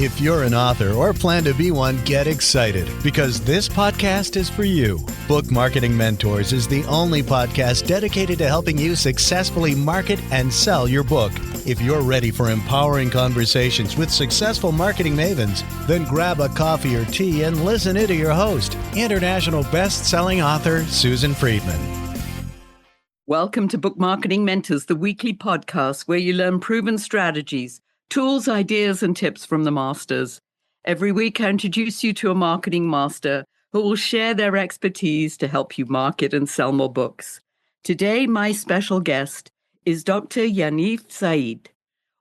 If you're an author or plan to be one, get excited because this podcast is for you. Book Marketing Mentors is the only podcast dedicated to helping you successfully market and sell your book. If you're ready for empowering conversations with successful marketing mavens, then grab a coffee or tea and listen in to your host, international best-selling author Susan Friedman. Welcome to Book Marketing Mentors, the weekly podcast where you learn proven strategies, tools, ideas, and tips from the masters. Every week, I introduce you to a marketing master who will share their expertise to help you market and sell more books. Today, my special guest is Dr. Yaniv Zaid,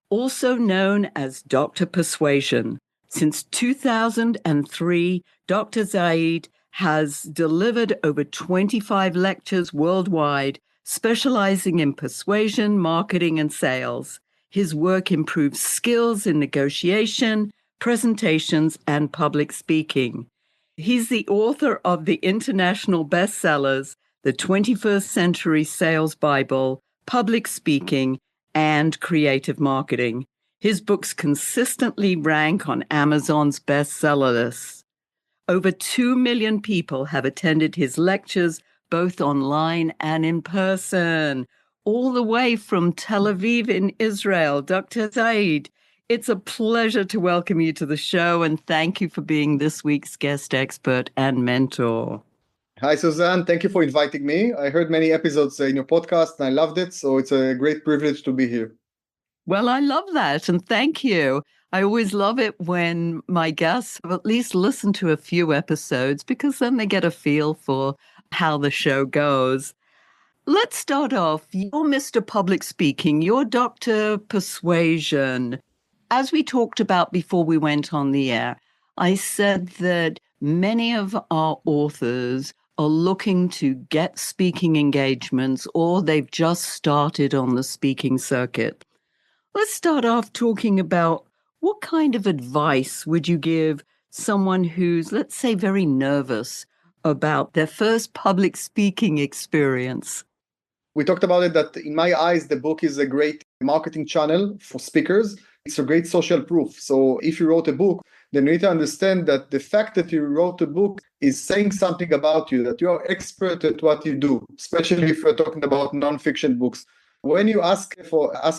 also known as Doctor Persuasion. Since 2003, Dr. Zaid has delivered over 25 lectures worldwide, specializing in persuasion, marketing, and sales. His work improves skills in negotiation, presentations, and public speaking. He's the author of the international bestsellers, The 21st Century Sales Bible, Public Speaking, and Creative Marketing. His books consistently rank on Amazon's bestseller lists. Over 2 million people have attended his lectures, both online and in person. All the way from Tel Aviv in Israel, Dr. Zaid, it's a pleasure to welcome you to the show and thank you for being this week's guest expert and mentor. Hi, Suzanne. Thank you for inviting me. I heard many episodes in your podcast and I loved it, so it's a great privilege to be here. Well, I love that and thank you. I always love it when my guests have at least listened to a few episodes because then they get a feel for how the show goes. Let's start off. You're Mr. Public Speaking. You're Doctor Persuasion. As we talked about before we went on the air, I said that many of our authors are looking to get speaking engagements or they've just started on the speaking circuit. Let's start off talking about what kind of advice would you give someone who's, let's say, very nervous about their first public speaking experience? We talked about it that in my eyes, the book is a great marketing channel for speakers. It's a great social proof. So if you wrote a book, then you need to understand that the fact that you wrote a book is saying something about you, that you are expert at what you do, especially if you're talking about nonfiction books. When you ask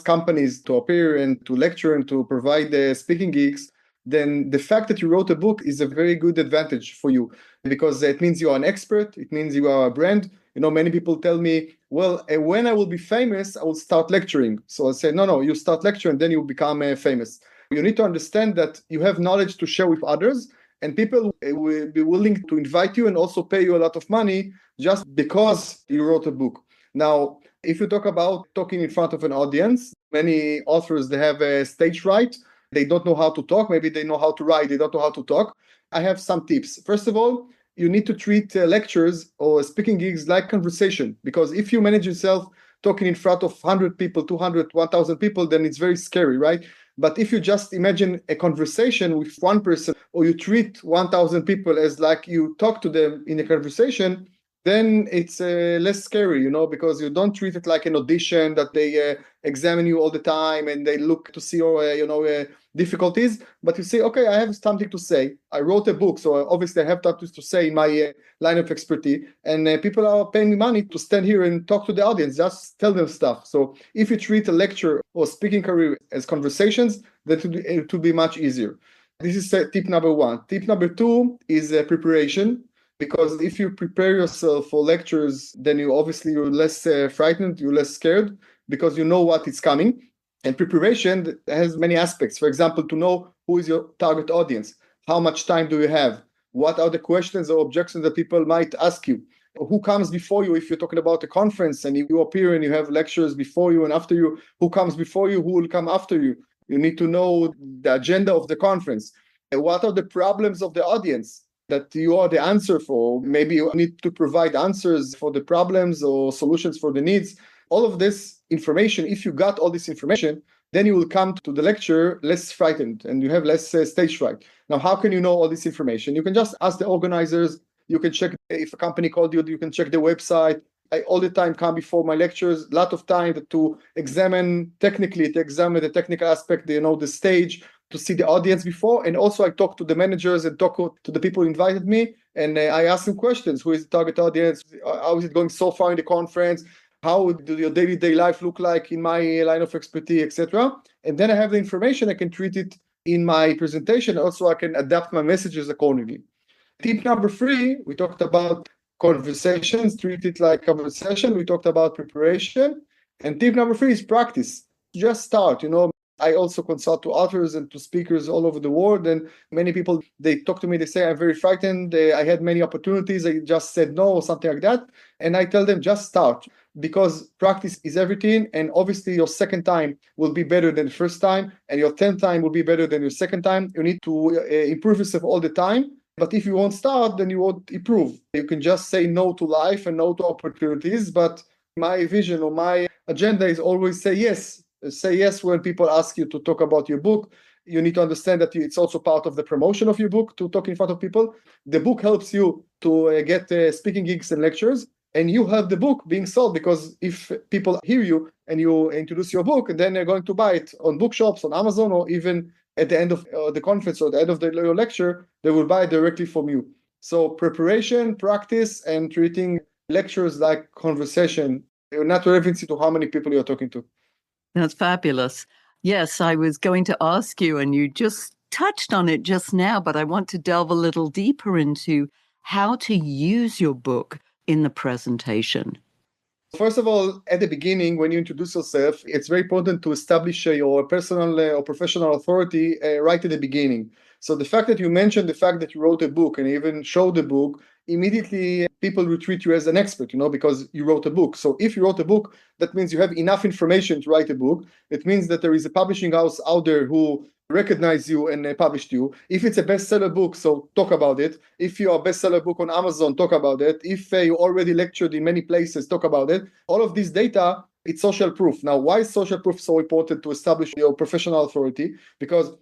companies to appear and to lecture and to provide speaking gigs, then the fact that you wrote a book is a very good advantage for you because it means you are an expert. It means you are a brand. You know, many people tell me, well, when I will be famous, I will start lecturing. So I say, no, you start lecturing, then you become famous. You need to understand that you have knowledge to share with others, and people will be willing to invite you and also pay you a lot of money just because you wrote a book. Now, if you talk about talking in front of an audience, many authors, they have a stage fright. They don't know how to talk. Maybe they know how to write. They don't know how to talk. I have some tips. First of all, you need to treat lectures or speaking gigs like conversation, because if you manage yourself talking in front of 100 people, 200, 1,000 people, then it's very scary, right? But if you just imagine a conversation with one person, or you treat 1,000 people as like you talk to them in a conversation, then it's less scary, because you don't treat it like an audition that they examine you all the time and they look to see your difficulties. But you say, okay, I have something to say. I wrote a book, so obviously I have something to say in my line of expertise. And people are paying me money to stand here and talk to the audience, just tell them stuff. So if you treat a lecture or speaking career as conversations, that it will be much easier. This is tip number one. Tip number two is preparation. Because if you prepare yourself for lectures, then you're less frightened, you're less scared, because you know what is coming. And preparation has many aspects. For example, to know who is your target audience, how much time do you have, what are the questions or objections that people might ask you, who comes before you if you're talking about a conference and you appear and you have lectures before you and after you, who comes before you, who will come after you. You need to know the agenda of the conference. And what are the problems of the audience that you are the answer for? Maybe you need to provide answers for the problems or solutions for the needs. All of this information, if you got all this information, then you will come to the lecture less frightened and you have less stage fright. Now, how can you know all this information? You can just ask the organizers. You can check if a company called you, you can check the website. I all the time come before my lectures, a lot of time to examine the technical aspect, the stage, to see the audience before. And also I talk to the managers and talk to the people who invited me. And I ask them questions. Who is the target audience? How is it going so far in the conference? How do your day-to-day life look like in my line of expertise, etc. And then I have the information. I can treat it in my presentation. Also, I can adapt my messages accordingly. Tip number 3, we talked about conversations, treat it like conversation. We talked about preparation. And tip number 3 is practice. Just start. I also consult to authors and to speakers all over the world. And many people, they talk to me, they say, I'm very frightened. I had many opportunities. I just said no or something like that. And I tell them, just start, because practice is everything. And obviously your second time will be better than the first time. And your 10th time will be better than your second time. You need to improve yourself all the time. But if you won't start, then you won't improve. You can just say no to life and no to opportunities. But my vision or my agenda is always say yes. Say yes when people ask you to talk about your book. You need to understand that it's also part of the promotion of your book to talk in front of people. The book helps you to get speaking gigs and lectures, and you have the book being sold, because if people hear you and you introduce your book, then they're going to buy it on bookshops, on Amazon, or even at the end of the conference or the end of your lecture, they will buy it directly from you. So preparation, practice, and treating lectures like conversation, not relevancy to how many people you're talking to. That's fabulous. Yes, I was going to ask you, and you just touched on it just now, but I want to delve a little deeper into how to use your book in the presentation. First of all, at the beginning, when you introduce yourself, it's very important to establish your personal or professional authority right at the beginning. So the fact that you mentioned the fact that you wrote a book and even showed the book, immediately people will treat you as an expert, because you wrote a book. So if you wrote a book, that means you have enough information to write a book. It means that there is a publishing house out there who recognize you and published you. If it's a bestseller book, so talk about it. If you're a bestseller book on Amazon, talk about it. If you already lectured in many places, talk about it. All of this data, it's social proof. Now, why is social proof so important to establish your professional authority? Because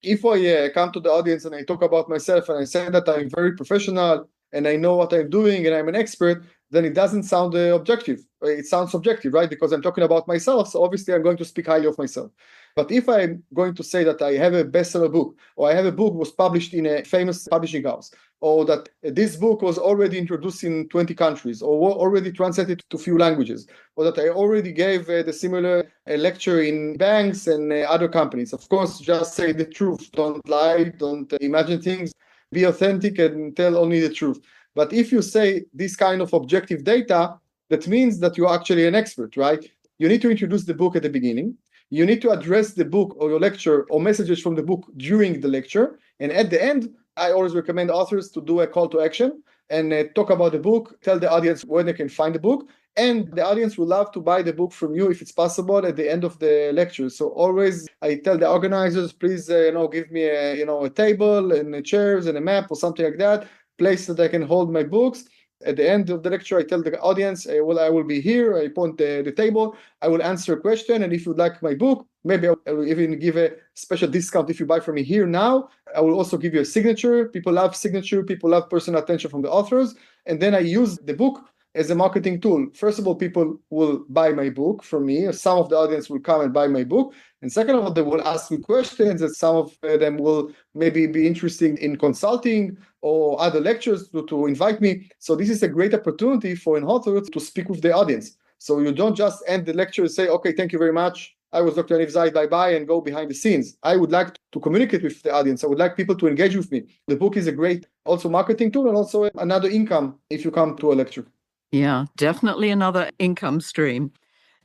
if I come to the audience and I talk about myself and I say that I'm very professional and I know what I'm doing and I'm an expert, then it doesn't sound objective. It sounds subjective, right? Because I'm talking about myself, so obviously I'm going to speak highly of myself. But if I'm going to say that I have a bestseller book, or I have a book was published in a famous publishing house, or that this book was already introduced in 20 countries, or already translated to few languages, or that I already gave the similar lecture in banks and other companies. Of course, just say the truth. Don't lie, don't imagine things. Be authentic and tell only the truth. But if you say this kind of objective data, that means that you're actually an expert, right? You need to introduce the book at the beginning. You need to address the book or your lecture or messages from the book during the lecture. And at the end, I always recommend authors to do a call to action and talk about the book, tell the audience where they can find the book. And the audience will love to buy the book from you if it's possible at the end of the lecture. So always I tell the organizers, please, give me a table and chairs and a map or something like that, place that I can hold my books. At the end of the lecture, I tell the audience, I will be here. I point the table. I will answer a question. And if you'd like my book, maybe I will even give a special discount if you buy from me here now. I will also give you a signature. People love signature. People love personal attention from the authors. And then I use the book as a marketing tool. First of all, people will buy my book from me. Some of the audience will come and buy my book. And second of all, they will ask me questions, and some of them will maybe be interested in consulting or other lectures to invite me. So this is a great opportunity for an author to speak with the audience. So you don't just end the lecture and say, okay, thank you very much. I was Dr. Yaniv Zaid, bye-bye, and go behind the scenes. I would like to communicate with the audience. I would like people to engage with me. The book is a great also marketing tool and also another income if you come to a lecture. Yeah, definitely another income stream.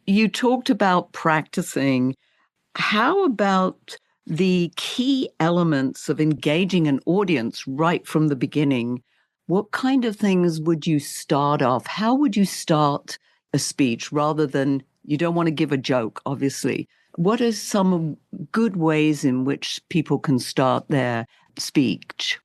You talked about practicing. How about the key elements of engaging an audience right from the beginning? What kind of things would you start off? How would you start a speech rather than, you don't want to give a joke, obviously. What are some good ways in which people can start their speech?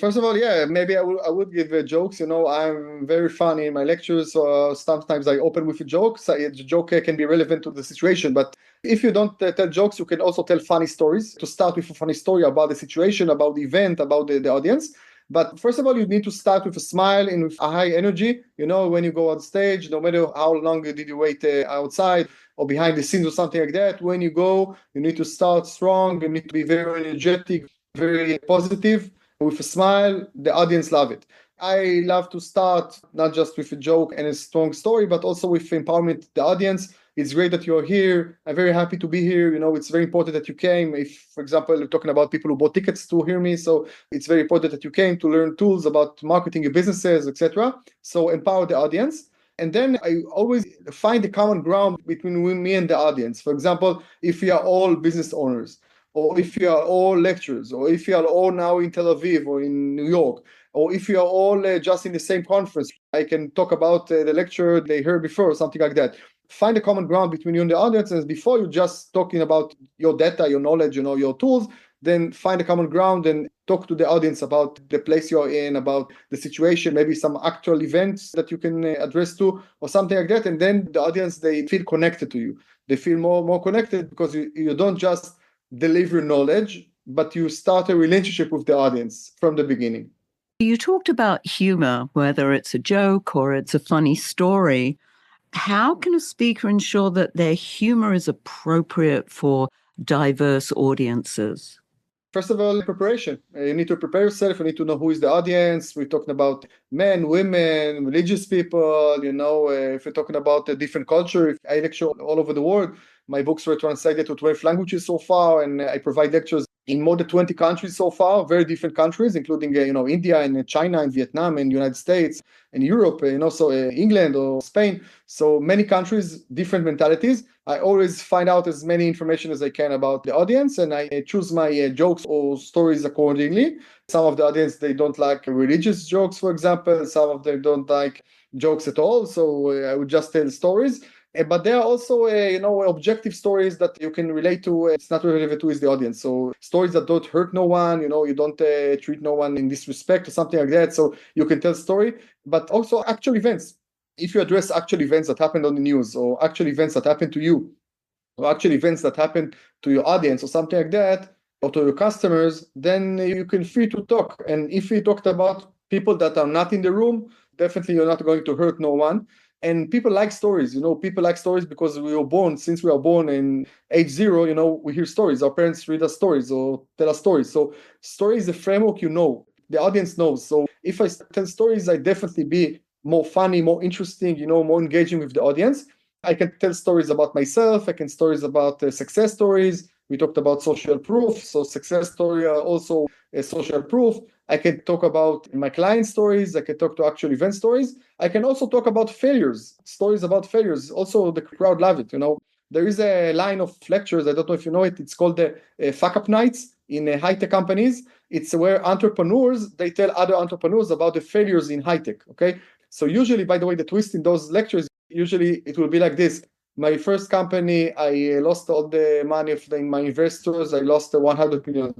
First of all, maybe I would give jokes. I'm very funny in my lectures. So sometimes I open with a joke. So a joke can be relevant to the situation. But if you don't tell jokes, you can also tell funny stories. To start with a funny story about the situation, about the event, about the audience. But first of all, you need to start with a smile and with a high energy. When you go on stage, no matter how long did you wait outside or behind the scenes or something like that, when you go, you need to start strong. You need to be very energetic, very positive, with a smile. The audience love it. I love to start not just with a joke and a strong story, but also with empowerment the audience. It's great that you're here. I'm very happy to be here. It's very important that you came. If, for example, we're talking about people who bought tickets to hear me, so it's very important that you came to learn tools about marketing your businesses, etc. So empower the audience. And then I always find a common ground between me and the audience. For example, if we are all business owners, or if you are all lecturers, or if you are all now in Tel Aviv or in New York, or if you are all just in the same conference, I can talk about the lecture they heard before or something like that. Find a common ground between you and the audience, and before you just talking about your data, your knowledge, your tools, then find a common ground and talk to the audience about the place you're in, about the situation, maybe some actual events that you can address to or something like that. And then the audience, they feel connected to you. They feel more connected because you don't just deliver knowledge, but you start a relationship with the audience from the beginning. You talked about humor, whether it's a joke or it's a funny story. How can a speaker ensure that their humor is appropriate for diverse audiences? First of all, preparation. You need to prepare yourself. You need to know who is the audience. We're talking about men, women, religious people. If we're talking about a different culture, I lecture all over the world. My books were translated to 12 languages so far, and I provide lectures in more than 20 countries so far, very different countries, including India and China and Vietnam and United States and Europe, and also England or Spain. So many countries, different mentalities. I always find out as many information as I can about the audience, and I choose my jokes or stories accordingly. Some of the audience, they don't like religious jokes, for example. Some of them don't like jokes at all. So I would just tell stories. But there are also, objective stories that you can relate to. It's not relevant to is the audience. So stories that don't hurt no one, you don't treat no one in disrespect or something like that. So you can tell story, but also actual events. If you address actual events that happened on the news, or actual events that happened to you, or actual events that happened to your audience or something like that, or to your customers, then you can free to talk. And if we talked about people that are not in the room, definitely you're not going to hurt no one. And people like stories, people like stories because since we were born in age 0, we hear stories. Our parents read us stories or tell us stories. So story is a framework, the audience knows. So if I tell stories, I definitely be more funny, more interesting, more engaging with the audience. I can tell stories about myself. I can stories about success stories. We talked about social proof. So success story are also a social proof. I can talk about my client stories. I can talk to actual event stories. I can also talk about failures, stories about failures. Also, the crowd love it. There is a line of lectures. I don't know if you know it. It's called the fuck up nights in high-tech companies. It's where entrepreneurs, they tell other entrepreneurs about the failures in high-tech. Okay. So usually, by the way, the twist in those lectures, usually it will be like this. My first company, I lost all the money of my investors. I lost $100 million.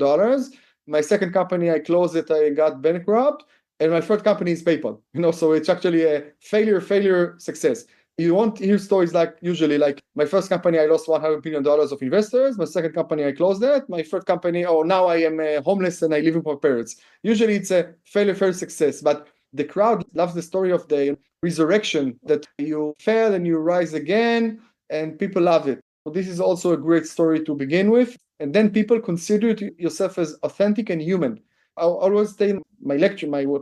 My second company, I closed it. I got bankrupt. And my third company is PayPal. So it's actually a failure, success. You won't hear stories usually like my first company, I lost $100 million of investors. My second company, I closed it. My third company, now I am homeless and I live with my parents. Usually it's a failure, success. But the crowd loves the story of the resurrection, that you fail and you rise again, and people love it. So this is also a great story to begin with. And then people consider yourself as authentic and human. I always tell my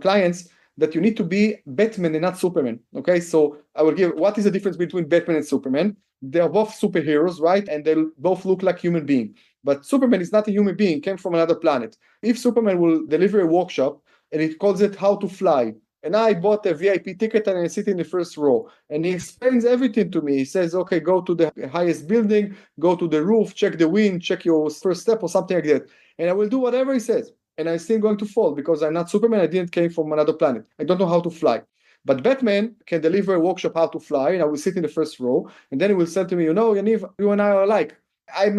clients that you need to be Batman and not Superman. Okay, so I will give what is the difference between Batman and Superman. They are both superheroes, right? And they both look like human beings. But Superman is not a human being, came from another planet. If Superman will deliver a workshop and it calls it How to Fly, and I bought a VIP ticket and I sit in the first row, and he explains everything to me. He says, okay, go to the highest building, go to the roof, check the wind, check your first step or something like that. And I will do whatever he says. And I'm still going to fall because I'm not Superman. I didn't came from another planet. I don't know how to fly. But Batman can deliver a workshop how to fly, and I will sit in the first row, and then he will say to me, Yaniv, you and I are alike. I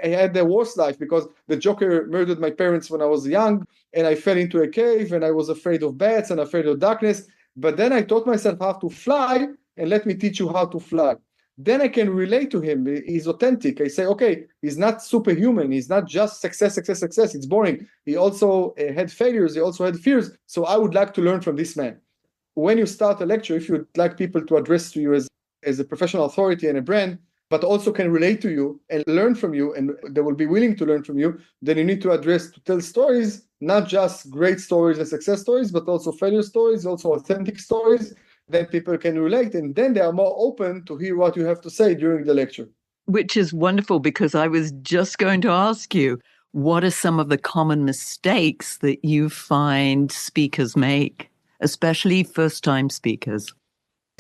had the worst life because the Joker murdered my parents when I was young, and I fell into a cave, and I was afraid of bats and afraid of darkness. But then I taught myself how to fly, and let me teach you how to fly. then I can relate to him. He's authentic. I say, okay, he's not superhuman. He's not just success, success, success. It's boring. He also had failures. He also had fears. So I would like to learn from this man. When you start a lecture, if you'd like people to address to you as a professional authority and a brand, but also can relate to you and learn from you, and they will be willing to learn from you, then you need to tell stories, not just great stories and success stories, but also failure stories, also authentic stories. Then people can relate, and then they are more open to hear what you have to say during the lecture. Which is wonderful, because I was just going to ask you, what are some of the common mistakes that you find speakers make, especially first-time speakers?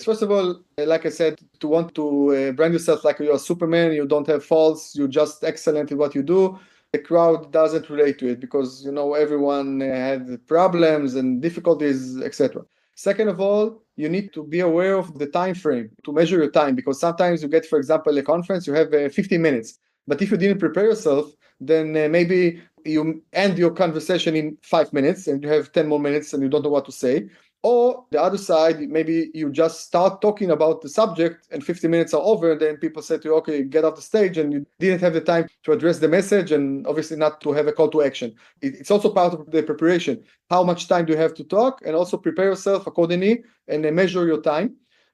First of all, like I said, to want to brand yourself like you're a Superman, you don't have faults, you're just excellent in what you do, the crowd doesn't relate to it because, everyone had problems and difficulties, etc. Second of all, you need to be aware of the time frame to measure your time, because sometimes you get, for example, a conference, you have 15 minutes. But if you didn't prepare yourself, then maybe you end your conversation in 5 minutes and you have 10 more minutes and you don't know what to say. Or the other side, maybe you just start talking about the subject and 50 minutes are over, and then people say to you, okay, get off the stage, and you didn't have the time to address the message and obviously not to have a call to action. It's also part of the preparation. How much time do you have to talk? And also prepare yourself accordingly and measure your time.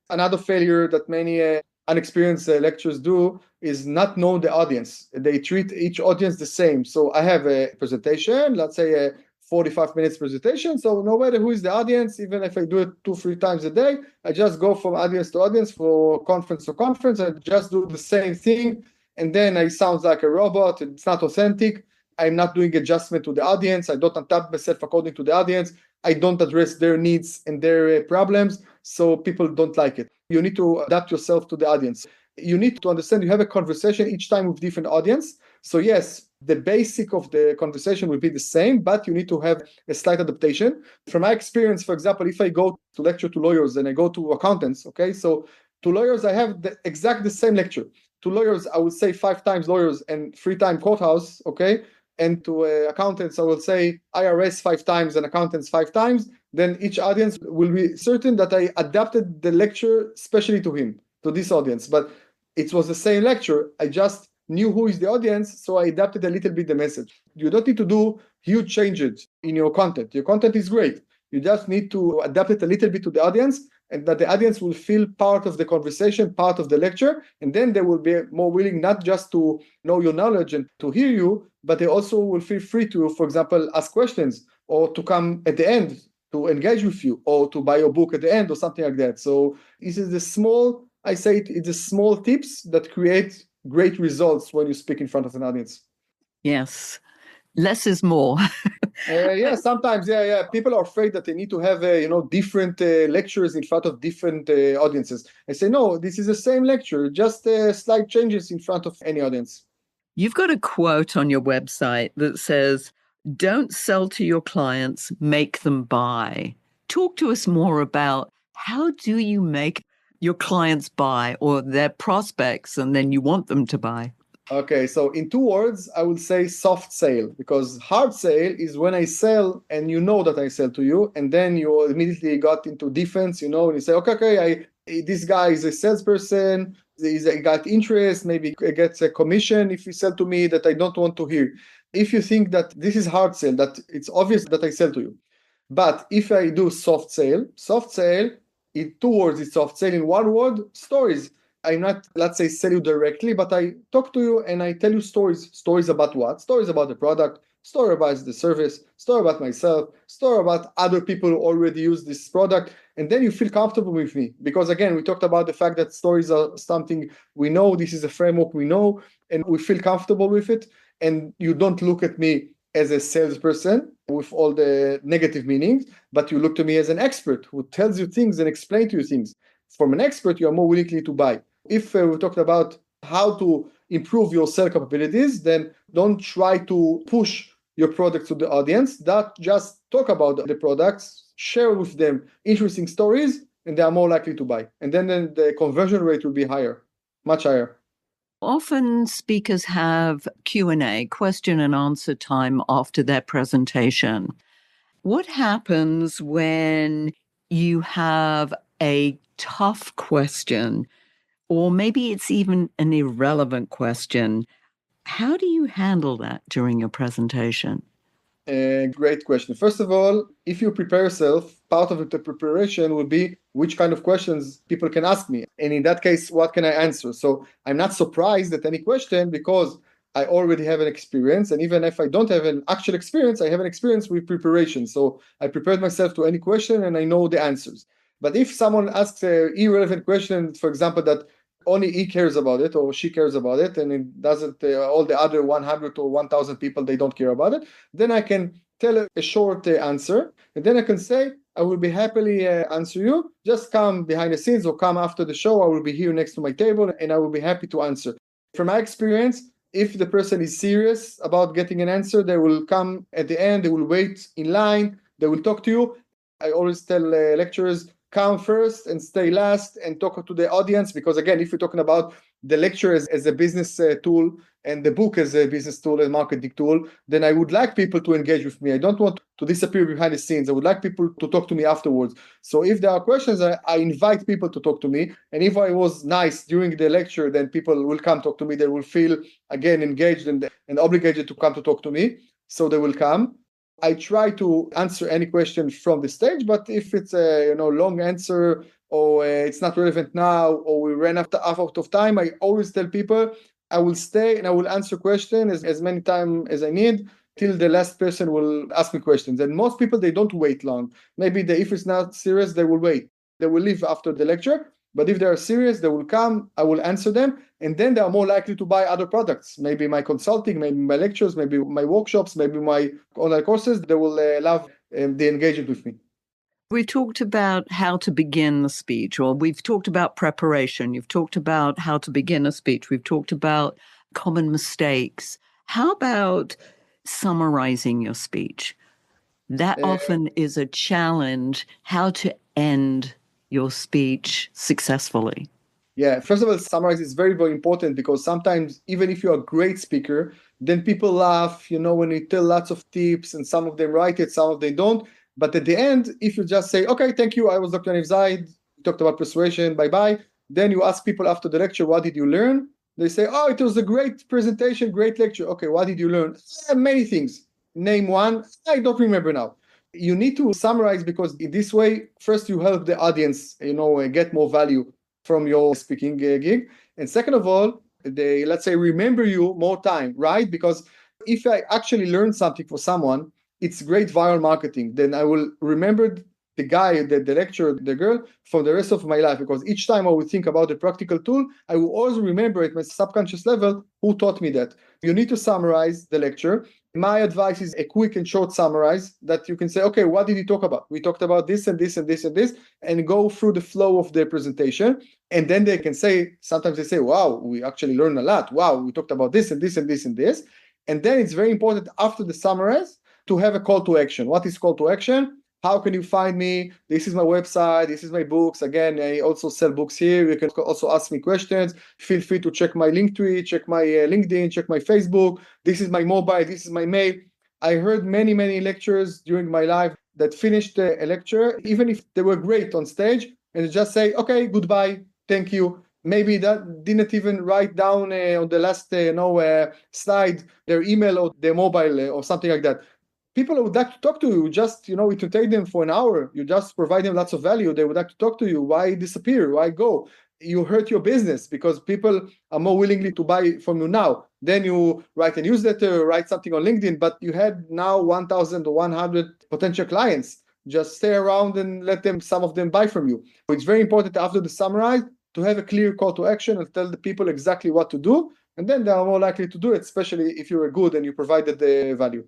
Another failure that many unexperienced lecturers do is not know the audience. They treat each audience the same. So I have a presentation, let's say a 45 minutes presentation. So no matter who is the audience, even if I do it 2-3 times a day, I just go from audience to audience, for conference to conference. I just do the same thing. And then I sound like a robot. It's not authentic. I'm not doing adjustment to the audience. I don't adapt myself according to the audience. I don't address their needs and their problems. So people don't like it. You need to adapt yourself to the audience. You need to understand you have a conversation each time with different audience. So yes, the basic of the conversation will be the same, but you need to have a slight adaptation. From my experience, for example, if I go to lecture to lawyers and I go to accountants, okay, so to lawyers, I have the same lecture. To lawyers, I would say 5 times lawyers and 3 times courthouse, okay? And to accountants, I will say IRS 5 times and accountants 5 times. Then each audience will be certain that I adapted the lecture especially to him, to this audience. But it was the same lecture. I just knew who is the audience, so I adapted a little bit the message. You don't need to do huge changes in your content. Your content is great. You just need to adapt it a little bit to the audience, and that the audience will feel part of the conversation, part of the lecture, and then they will be more willing not just to know your knowledge and to hear you, but they also will feel free to, for example, ask questions or to come at the end to engage with you or to buy your book at the end or something like that. So this is the small, I say it's the small tips that create great results when you speak in front of an audience. Yes. Less is more. Yeah, sometimes, yeah. People are afraid that they need to have, different lectures in front of different audiences. I say, no, this is the same lecture, just slight changes in front of any audience. You've got a quote on your website that says, "Don't sell to your clients, make them buy." Talk to us more about how do you make your clients buy, or their prospects, and then you want them to buy? Okay, so in 2 words, I would say soft sale, because hard sale is when I sell and you know that I sell to you, and then you immediately got into defense, and you say, okay, this guy is a salesperson, I got interest, maybe I get a commission if you sell to me that I don't want to hear. If you think that this is hard sale, that it's obvious that I sell to you. But if I do soft sale, in 2 words, it's soft sale. In 1 word, stories. I'm not, let's say, sell you directly, but I talk to you and I tell you stories. Stories about what? Stories about the product, story about the service, story about myself, story about other people who already use this product. And then you feel comfortable with me. Because again, we talked about the fact that stories are something we know, this is a framework we know, and we feel comfortable with it. And you don't look at me as a salesperson with all the negative meanings, but you look to me as an expert who tells you things and explains to you things. From an expert, you are more willing to buy. If we talked about how to improve your sales capabilities, then don't try to push your product to the audience. That just talk about the products, share with them interesting stories, and they are more likely to buy. And then the conversion rate will be higher, much higher. Often speakers have Q&A, question and answer time after their presentation. What happens when you have a tough question or maybe it's even an irrelevant question. How do you handle that during your presentation? Great question. First of all, if you prepare yourself, part of the preparation will be which kind of questions people can ask me. And in that case, what can I answer? So I'm not surprised at any question because I already have an experience. And even if I don't have an actual experience, I have an experience with preparation. So I prepared myself to any question and I know the answers. But if someone asks an irrelevant question, for example, that only he cares about it or she cares about it, and it doesn't, all the other 100 or 1,000 people, they don't care about it, then I can tell a short answer, and then I can say, I will be happily answer you. Just come behind the scenes or come after the show. I will be here next to my table and I will be happy to answer. From my experience, if the person is serious about getting an answer, they will come at the end, they will wait in line, they will talk to you. I always tell lecturers, come first and stay last and talk to the audience, because again, if you're talking about the lecture as a business tool and the book as a business tool and marketing tool, then I would like people to engage with me. I don't want to disappear behind the scenes. I would like people to talk to me afterwards. So if there are questions, I invite people to talk to me. And if I was nice during the lecture, then people will come talk to me. They will feel again engaged and obligated to come to talk to me. So they will come. I try to answer any question from the stage, but if it's a long answer or it's not relevant now or we ran out of time, I always tell people I will stay and I will answer questions as many times as I need till the last person will ask me questions. And most people, they don't wait long. Maybe if it's not serious, they will wait. They will leave after the lecture. But if they are serious, they will come, I will answer them, and then they are more likely to buy other products. Maybe my consulting, maybe my lectures, maybe my workshops, maybe my online courses. They will love the engagement with me. We've talked about how to begin the speech, or we've talked about preparation. You've talked about how to begin a speech. We've talked about common mistakes. How about summarizing your speech? That often is a challenge, how to end your speech successfully. Yeah, first of all, summarize is very, very important because sometimes even if you're a great speaker, then people laugh, when you tell lots of tips and some of them write it, some of them don't. But at the end, if you just say, okay, thank you, I was Dr. Yaniv Zaid, talked about persuasion, bye-bye. Then you ask people after the lecture, what did you learn? They say, oh, it was a great presentation, great lecture. Okay, what did you learn? Many things. Name one. I don't remember now. You need to summarize because in this way, first you help the audience, get more value from your speaking gig. And second of all, they, let's say, remember you more time, right? Because if I actually learn something for someone, it's great viral marketing. Then I will remember the guy, the lecturer, the girl for the rest of my life, because each time I will think about the practical tool, I will always remember at my subconscious level who taught me that. You need to summarize the lecture. My advice is a quick and short summarize that you can say, okay, what did he talk about? We talked about this and this and this and this, and go through the flow of the presentation. And then they can say, sometimes they say, wow, we actually learned a lot. Wow, we talked about this and this and this and this. And then it's very important after the summarize to have a call to action. What is call to action? How can you find me? This is my website. This is my books. Again, I also sell books here. You can also ask me questions. Feel free to check my Linktree, check my LinkedIn, check my Facebook. This is my mobile. This is my mail. I heard many, many lectures during my life that finished a lecture, even if they were great on stage, and just say, okay, goodbye, thank you. Maybe that didn't even write down on the last slide their email or their mobile or something like that. People would like to talk to you, just, entertain them for an hour. You just provide them lots of value. They would like to talk to you. Why disappear? Why go? You hurt your business because people are more willingly to buy from you now. Then you write a newsletter, write something on LinkedIn, but you had now 1,100 potential clients. Just stay around and let some of them buy from you. It's very important after the summarize to have a clear call to action and tell the people exactly what to do. And then they are more likely to do it, especially if you're good and you provided the value.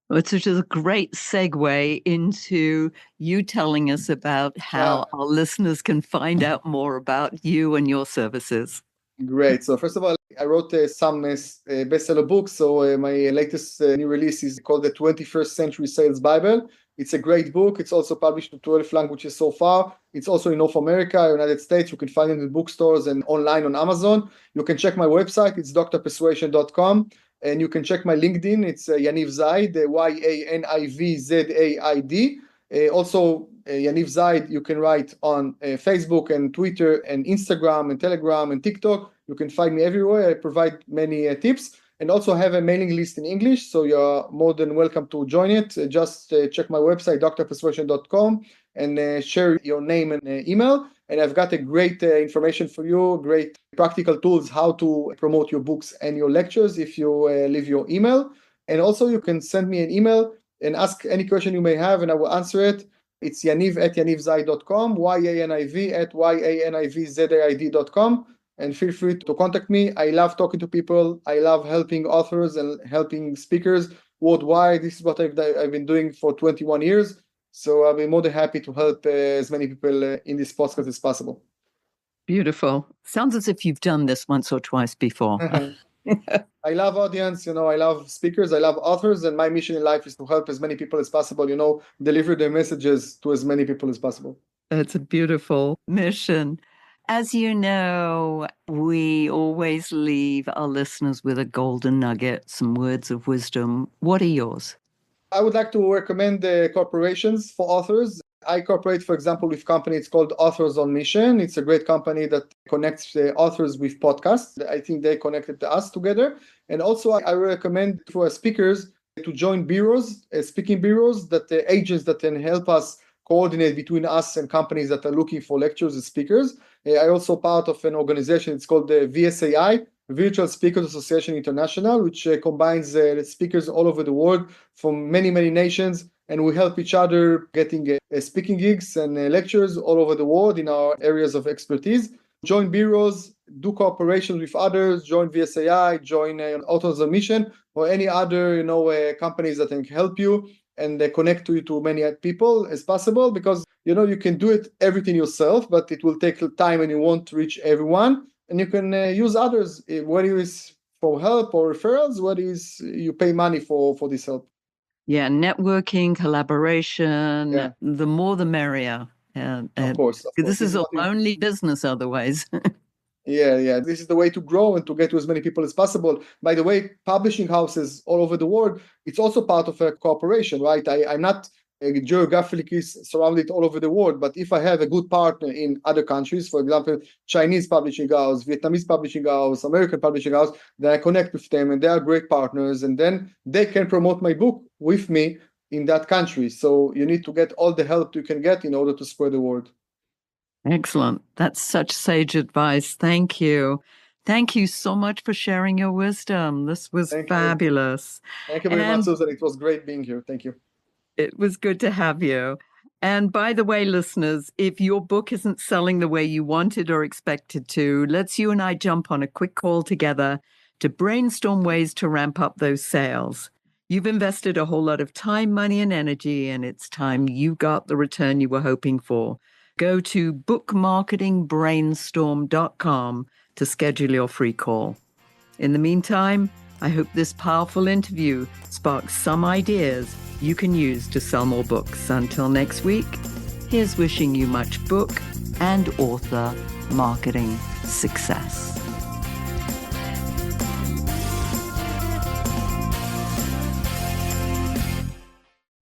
Which is a great segue into you telling us about how our listeners can find out more about you and your services. Great. So first of all, I wrote some bestseller books. So my latest new release is called The 21st Century Sales Bible. It's a great book. It's also published in 12 languages so far. It's also in North America, United States. You can find it in bookstores and online on Amazon. You can check my website. It's drpersuasion.com. And you can check my LinkedIn. It's Yaniv Zaid, YANIV ZAID. Also, Yaniv Zaid. You can write on Facebook and Twitter and Instagram and Telegram and TikTok. You can find me everywhere. I provide many tips, and also have a mailing list in English, so you're more than welcome to join it. Just check my website, drpersuasion.com, and share your name and email. And I've got a great information for you, great practical tools how to promote your books and your lectures if you leave your email. And also you can send me an email and ask any question you may have, and I will answer it. It's yaniv@yanivzaid.com, YANIV@yanivzaid.com. And feel free to contact me. I love talking to people. I love helping authors and helping speakers worldwide. This is what I've been doing for 21 years. So I'll be more than happy to help as many people in this podcast as possible. Beautiful. Sounds as if you've done this once or twice before. I love audience, I love speakers, I love authors, and my mission in life is to help as many people as possible, deliver their messages to as many people as possible. It's a beautiful mission. As you know, we always leave our listeners with a golden nugget, some words of wisdom. What are yours? I would like to recommend corporations for authors. I cooperate, for example, with a company. It's called Authors on Mission. It's a great company that connects authors with podcasts. I think they connected us together. And also, I recommend for speakers to join bureaus, speaking bureaus, agents that can help us coordinate between us and companies that are looking for lecturers and speakers. I also part of an organization. It's called the VSAI, Virtual Speakers Association International, which combines speakers all over the world from many, many nations. And we help each other getting speaking gigs and lectures all over the world in our areas of expertise. Join bureaus, do cooperations with others, join VSAI, join Authors on Mission, or any other companies that can help you and connect you to many people as possible, because you can do it everything yourself, but it will take time and you won't reach everyone. And you can use others, whether it's for help or referrals, whether it's you pay money for this help. Yeah, networking, collaboration, the more the merrier. Of course. This is a lonely business otherwise. Yeah. This is the way to grow and to get to as many people as possible. By the way, publishing houses all over the world, it's also part of a cooperation, right? I'm not geographically surrounded all over the world, but if I have a good partner in other countries, for example, Chinese publishing house, Vietnamese publishing house, American publishing house, then I connect with them and they are great partners, and then they can promote my book with me in that country. So you need to get all the help you can get in order to spread the word. Excellent. That's such sage advice. Thank you. Thank you so much for sharing your wisdom. This was fabulous. Thank you very much, Susan. It was great being here. Thank you. It was good to have you. And by the way, listeners, if your book isn't selling the way you wanted or expected to, let's you and I jump on a quick call together to brainstorm ways to ramp up those sales. You've invested a whole lot of time, money, and energy, and it's time you got the return you were hoping for. Go to bookmarketingbrainstorm.com to schedule your free call. In the meantime, I hope this powerful interview sparks some ideas you can use to sell more books. Until next week, here's wishing you much book and author marketing success.